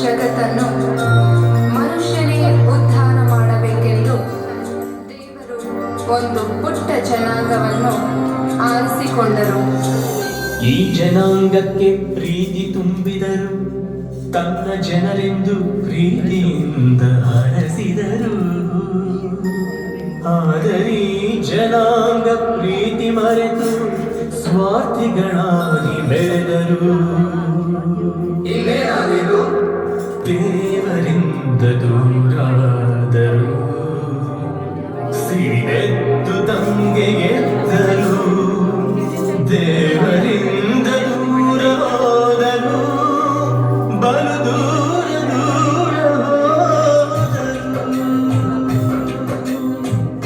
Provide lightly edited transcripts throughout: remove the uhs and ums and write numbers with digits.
ಜಗತ್ತನ್ನು ಮನುಷ್ಯನೇ ಉದ್ಧಾರ ಮಾಡಬೇಕೆಂದು ದೇವರು ಒಂದು ಪುಟ್ಟ ಜನಾಂಗವನ್ನು ಆರಿಸಿಕೊಂಡರು. ಈ ಜನಾಂಗಕ್ಕೆ ಪ್ರೀತಿ ತುಂಬಿದರು, ತನ್ನ ಜನರೆಂದು ಪ್ರೀತಿಯಿಂದ ಹರಸಿದರು. ಆದರೆ ಜನಾಂಗ ಪ್ರೀತಿ ಮರೆತು ಸ್ವಾರ್ಥಿಗಳಾಗಿ ಬೆಳೆದರು. ದೇವರಿಂದ ದೂರಾದರು, ಸಿಡಿದೆದ್ದು ತಂಗೆಗೆದ್ದರು. ದೇವರಿಂದ ದೂರ ಹೋದರು, ಬಲು ದೂರ ದೂರ ಹೋದರು.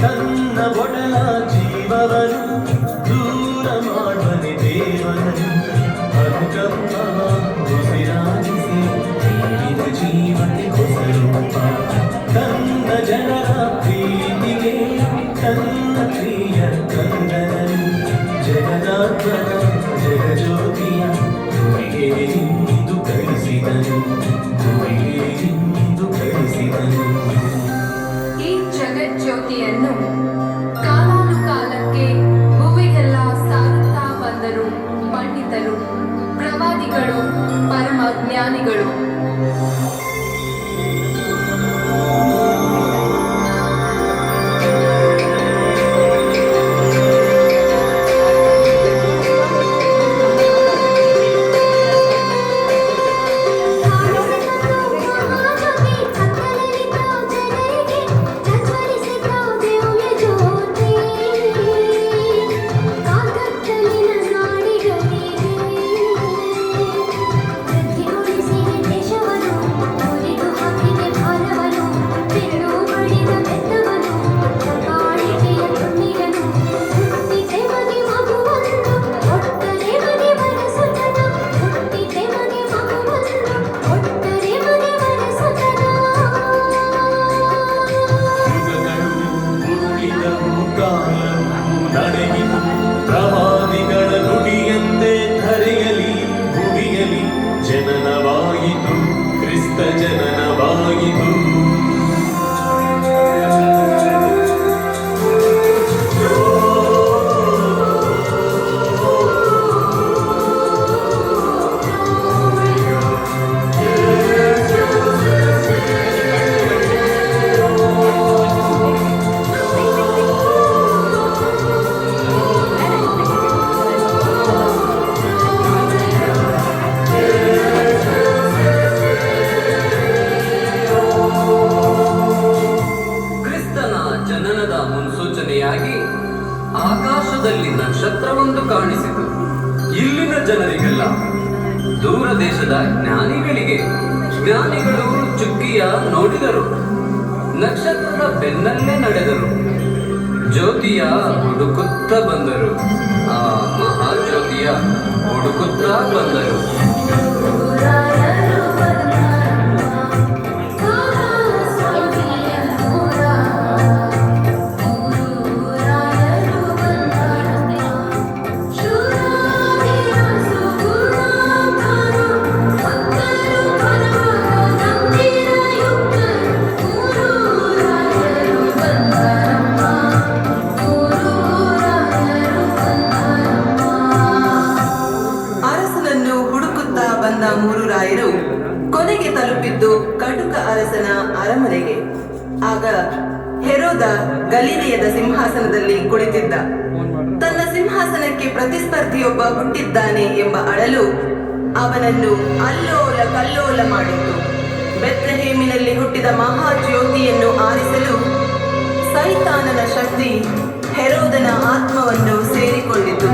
ತನ್ನ ಒಡಲ ಜೀವವನ್ನು ದೂರ ಮಾಡುವನೆ ದೇವನು. ಬದುಕಪ್ಪ ಉಸಿರಾಗಿಸಿ ನೀಡಿದ ಜೀವಕ್ಕೆ ಹೊಸ ರೂಪ. ತನ್ನ ಜನರ ಪ್ರೀತಿಗೆ ತನ್ನ ಪ್ರಿಯ ಕಂದನನು. ಜಗದಾತ್ಮನ ಜಗಜ್ಯೋತಿಯ ಗುರಿಗೆ ಇಂದು ಕಳಿಸಿದನು, ಗುರಿಗೆ ಇಂದು ಕಳಿಸಿದನು. ಈ ಜಗಜ್ಯೋತಿಯನ್ನು ಕಾಲಾನುಕಾಲಕ್ಕೆ ಭುವಿಗೆಲ್ಲ ಸಾರುತ್ತಾ ಬಂದರು ಪಂಡಿತರು, ಪ್ರವಾದಿಗಳು, ಪರಮ ಜ್ಞಾನಿಗಳು. ಪ್ರವಾದಿಗಳ ನುಡಿಯಂತೆ ಧರೆಯಲಿ ಭುವಿಯಲಿ ಜನನವಾಯಿತು, ಕ್ರಿಸ್ತ ಜನನವಾಯಿತು. ಮುನ್ಸೂಚನೆಯಾಗಿ ಆಕಾಶದಲ್ಲಿ ನಕ್ಷತ್ರವೊಂದು ಕಾಣಿಸಿತು. ಇಲ್ಲಿನ ಜನರಿಗೆಲ್ಲ, ದೂರ ದೇಶದ ಜ್ಞಾನಿಗಳು ಚುಕ್ಕಿಯ ನೋಡಿದರು, ನಕ್ಷತ್ರದ ಬೆನ್ನಲ್ಲೇ ನಡೆದರು, ಜ್ಯೋತಿಯ ಹುಡುಕುತ್ತಾ ಬಂದರು, ಆ ಮಹಾಜ್ಯೋತಿಯ ಹುಡುಕುತ್ತಾ ಬಂದರು. ಮೂರು ರಾಯರು ಕೊನೆಗೆ ತಲುಪಿದ್ದು ಕಟುಕ ಅರಸನ ಅರಮನೆಗೆ. ಆಗ ಹೆರೋದ ಗಲಿಲೆಯದ ಸಿಂಹಾಸನದಲ್ಲಿ ಕುಳಿತಿದ್ದ. ತನ್ನ ಸಿಂಹಾಸನಕ್ಕೆ ಪ್ರತಿಸ್ಪರ್ಧಿಯೊಬ್ಬ ಹುಟ್ಟಿದ್ದಾನೆ ಎಂಬ ಅಳಲು ಅವನನ್ನು ಅಲ್ಲೋಲ ಕಲ್ಲೋಲ ಮಾಡಿತ್ತು. ಬೆತ್ಲೆಹೇಮಿನಲ್ಲಿ ಹುಟ್ಟಿದ ಮಹಾಜ್ಯೋತಿಯನ್ನು ಆರಿಸಲು ಸೈತಾನನ ಶಕ್ತಿ ಹೆರೋದನ ಆತ್ಮವನ್ನು ಸೇರಿಕೊಂಡಿತು.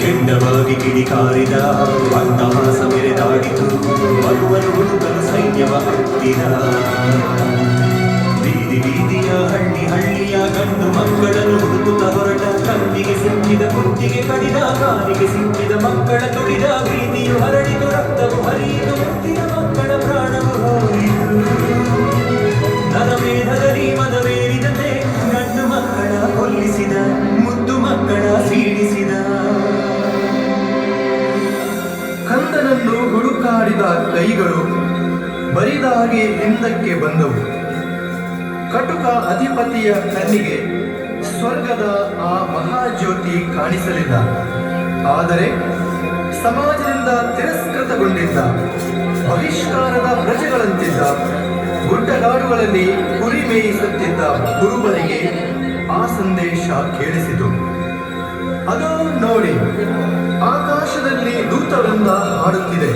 ಕೆಂಡವಾಗಿ ಕಿಡಿಕಾರಿದ ಅಟ್ಟಹಾಸ ಮೆರೆದಾಡಿತು, ಬರುವನು ಹುಡುಗನು ಸೈನ್ಯವ ಹತ್ತಿರ. ಬೀದಿ ಬೀದಿಯ ಹಳ್ಳಿಯ ಗಂಡು ಮಕ್ಕಳನ್ನು ಹುಡುಕುತ್ತ ಹೊರಟ. ಕಣ್ಣಿಗೆ ಸಿಕ್ಕಿದ ಕುತ್ತಿಗೆ ಕಡಿದ, ಕಾಲಿಗೆ ಸಿಕ್ಕಿದ ಮಕ್ಕಳ ತುಳಿದ. ಬೀದಿಯು ಹರಡಿತು, ರಕ್ತವು ಹರಿಯಿತು, ಮುತ್ತಿನ ಮಕ್ಕಳ ಪ್ರಾಣವು ಹೋಯಿತು. ನರಮೇಧದಲ್ಲಿ ಮದವೇರಿದಂತೆ ಗಂಡು ಮಕ್ಕಳ ಕೊಲ್ಲಿಸಿದ, ಮುದ್ದು ಮಕ್ಕಳ ಸೀಡಿಸಿದ. ಕಂದನನ್ನು ಹುಡುಕಾಡಿದ ಕೈಗಳು ಬರಿದಾಗಿ ಹಿಂದಕ್ಕೆ ಬಂದವು. ಕಟುಕ ಅಧಿಪತಿಯ ಕಣ್ಣಿಗೆ ಸ್ವರ್ಗದ ಆ ಮಹಾಜ್ಯೋತಿ ಕಾಣಿಸಲಿಲ್ಲ. ಆದರೆ ಸಮಾಜದಿಂದ ತಿರಸ್ಕೃತಗೊಂಡಿದ್ದ ಬಹಿಷ್ಕಾರದ ಪ್ರಜೆಗಳಂತಿದ್ದ ಗುಡ್ಡಗಾಡುಗಳಲ್ಲಿ ಕುರಿ ಮೇಯಿಸುತ್ತಿದ್ದ ಕುರುಬರಿಗೆ ಆ ಸಂದೇಶ ಕೇಳಿಸಿತು. ಅದೋ ನೋಡಿ, ಆಕಾಶದಲ್ಲಿ ದೂತವೃಂದ ಹಾಡುತ್ತಿದೆ.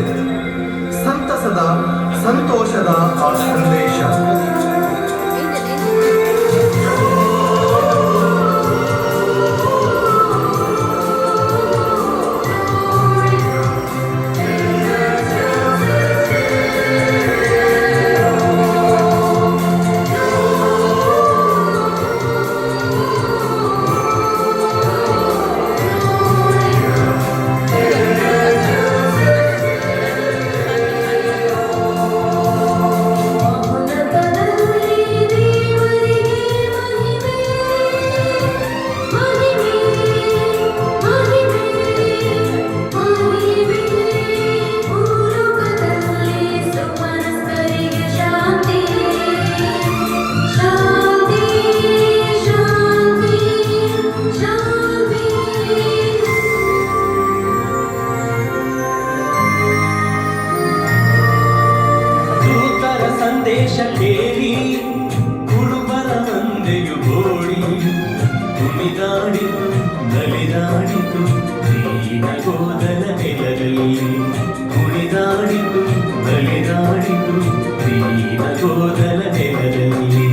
ಸಂತಸದ ಸಂತೋಷದ ಆ ಸಂದೇಶ. ದೂತರ ಸಂದೇಶ ಕೇಳಿ ಕುರುಬರ ಮಂದೆಯು ಓಡಿ ಕುಣಿದಾಡಿತು ನಲಿದಾಡಿತು ದೀನಗೋದಲ ನೆಲದಲ್ಲಿ. ಕುಣಿದಾಡಿತು ನಲಿದಾಡಿತು ದೀನಗೋದಲ ನೆಲದಲ್ಲಿ.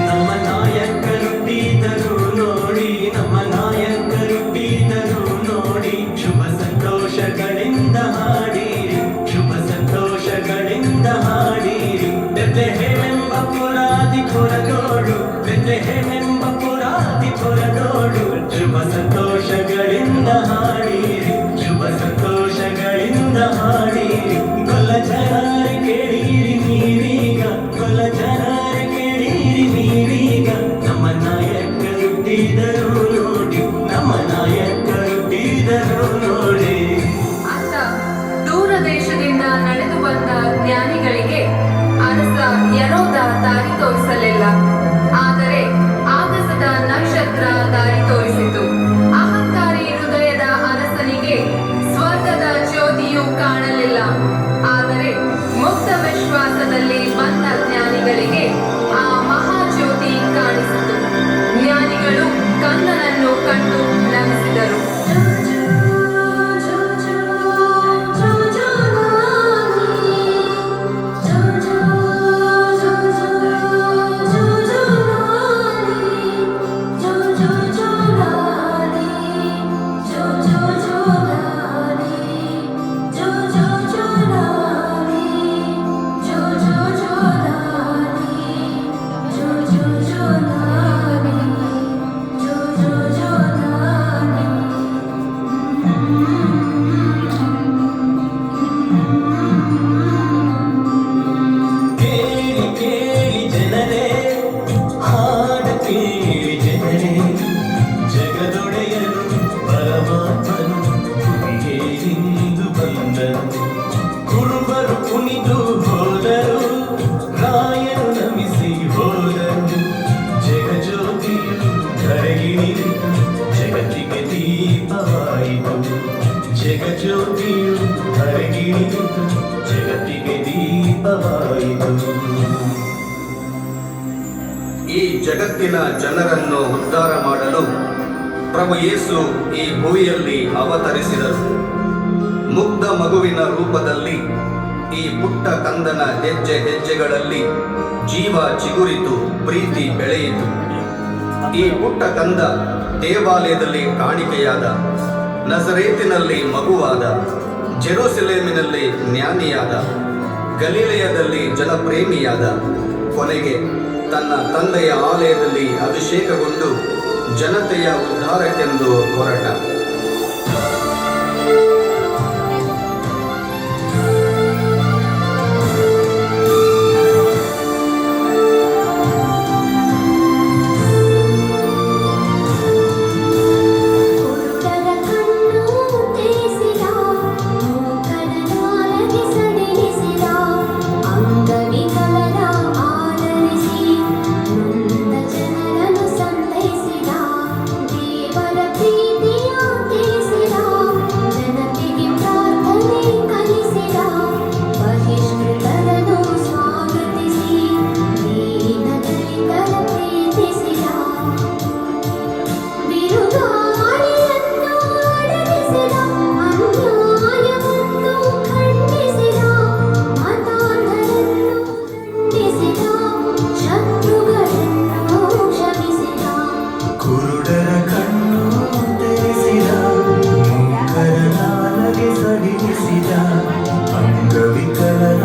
ನಮ್ಮ ನಾಯಕರುಟ್ಟಿದ್ದರು ನೋಡಿ, ನಮ್ಮ ನಾಯಕರುಟ್ಟಿದ್ದರು ನೋಡಿ, ಶುಭ ಸಂತೋಷಗಳಿಂದ ಹಾಡಿರಿ, ಶುಭ ಸಂತೋಷಗಳಿಂದ ಹಾಡಿರಿ. ಬೆತ್ಲೆಹೇಮೆಂಬ ಪುರಾದಿ ಪುರದೋಡು, ಬೆತ್ಲೆಹೇಮೆಂಬ ಪುರಾದಿ ಪುರದೋಡು, ಶುಭ ಸಂತೋಷಗಳಿಂದ ಹಾಡಿರಿ, ಶುಭ ಸಂತೋಷಗಳಿಂದ ಹಾಡಿರಿ. ಕೊಲ್ಲ ಜನರೇ ಕೇಳಿರಿ ನೀವೀಗ, ಕೊಲ್ಲ ಜನರೇ ಕೇಳಿರಿ ನೀವೀಗ, ನಮ್ಮ ನಾಯಕರುಟ್ಟಿದ್ದರು ನೋಡಿ, ನಮ್ಮ ನಾಯಕರುಟ್ಟಿದ್ದರು ನೋಡಿ. ಆತ ದೂರ ದೇಶದಿಂದ ನಡೆದು ಬಂದ ಜ್ಞಾನಿಗಳಿಗೆ ಅರಸ ಯರೋದ ದಾರಿ ತೋರಿಸಲಿಲ್ಲ. ಆದರೆ ಆಗಸದ ನಕ್ಷತ್ರ ದಾರಿ ತೋರಿಸಿತು. ಅಹಂಕಾರಿ ಹೃದಯದ ಅರಸನಿಗೆ ಸ್ವರ್ಗದ ಜ್ಯೋತಿಯು ಕಾಣಲಿಲ್ಲ. ಆದರೆ ಮುಕ್ತ ವಿಶ್ವಾಸದಲ್ಲಿ ಬಂದ ಜ್ಞಾನಿಗಳಿಗೆ ಆ ಮಹಾಜ್ಯೋತಿ ಕಾಣಿಸಿತು. ಜ್ಞಾನಿಗಳು ಕಂದನನ್ನು ಕಂಡು ನಮಿಸಿದರು. ಕೇಳಿ ಕೇಳಿ ಜನರೇ, ಹಾಡ ಕೇಳಿ ಜನರೇ, ಜಗದೊಡೆಯನು ಪರಮಾತ್ಮನು ಭೂಮಿಗೆಂದು ಬಂದನು. ಕುರುಬರು ಕುಣಿದು ಹೋದರು, ರಾಯನು ನಮಿಸಿ ಹೋದರು. ಜಗಜ್ಯೋತಿಯು ಧರೆಗಿಳಿದು ಜಗತ್ತಿಗೆ ದೀಪವಾಯಿತು. ಜಗಜ್ಯೋತಿಯು ಧರೆಗಿಳಿದು ಜಗತ್ತಿಗೆ ದೀಪವಾಯಿತು. ಈ ಜಗತ್ತಿನ ಜನರನ್ನು ಉದ್ಧಾರ ಮಾಡಲು ಪ್ರಭು ಯೇಸು ಈ ಭೂಮಿಯಲ್ಲಿ ಅವತರಿಸಿದರು. ಮುಗ್ಧ ಮಗುವಿನ ರೂಪದಲ್ಲಿ ಈ ಪುಟ್ಟ ಕಂದನ ಹೆಜ್ಜೆ ಹೆಜ್ಜೆಗಳಲ್ಲಿ ಜೀವ ಚಿಗುರಿತು, ಪ್ರೀತಿ ಬೆಳೆಯಿತು. ಈ ಪುಟ್ಟ ಕಂದ ದೇವಾಲಯದಲ್ಲಿ ಕಾಣಿಕೆಯಾದ, ನಜರೇತಿನಲ್ಲಿ ಮಗುವಾದ, ಜೆರೂಸಲೇಮಿನಲ್ಲಿ ಜ್ಞಾನಿಯಾದ, ಗಲಿಲೆಯದಲ್ಲಿ ಜನಪ್ರೇಮಿಯಾದ, ಕೊನೆಗೆ ತನ್ನ ತಂದೆಯ ಆಲಯದಲ್ಲಿ ಅಭಿಷೇಕಗೊಂಡು ಜನತೆಯ ಉದ್ಧಾರಕ್ಕೆಂದು ಹೊರಟ. ಕಡಿಲಿಸಿದ ಅಂಗವಿಕಲರ